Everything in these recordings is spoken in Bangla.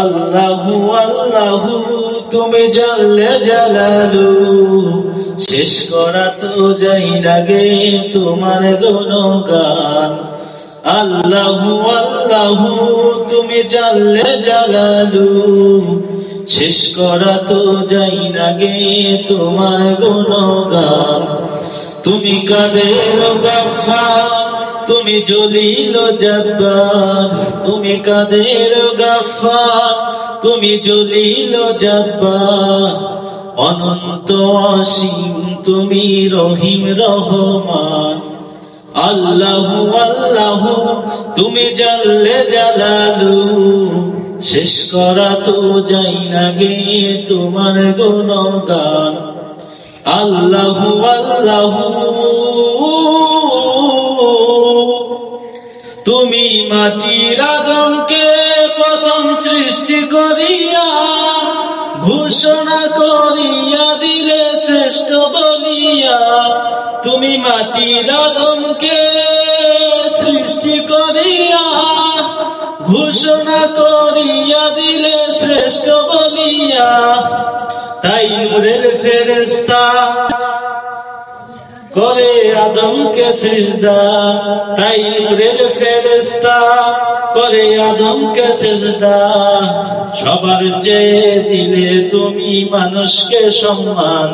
আল্লাহু আল্লাহু তুমি জানলে জালালু, শেষ করা তো যাই লাগে তোমার গুণগান। আল্লাহু আল্লাহু তুমি জানলে জালালু, শেষ করা তো যাই লাগে তোমার গুণগান। তুমি কাদের গাফফার, তুমি জলিল জব্বার, তুমি কাদের গাফফার, তুমি জলিল জব্বার। অনন্ত অসীম তুমি রহিম রহমান। আল্লাহু আল্লাহু তুমি জানলে জালালু, শেষ করা তো যাই না গে তোমার গুণগান। আল্লাহু আল্লাহু তুমি মাটির আদমকে প্রথম সৃষ্টি করিয়া ঘোষণা করিয়া দিলে শ্রেষ্ঠ বলিয়া। তুমি মাটির আদমকে সৃষ্টি করিয়া ঘোষণা করিয়া দিলে শ্রেষ্ঠ বলিয়া। তাই নূরের ফেরেশতা করে আদমকে সিজদা, তাই নূরের ফেরেশতা করে আদমকে সিজদা। সবার চেয়ে দিলে তুমি মানুষকে সম্মান।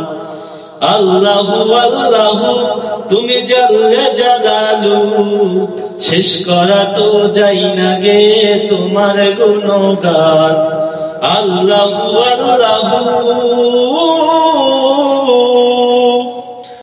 আল্লাহু আল্লাহু তুমি জানলে জালালু, শেষ করা তো যাই না গে তোমার গুণগান। আল্লাহু আল্লাহু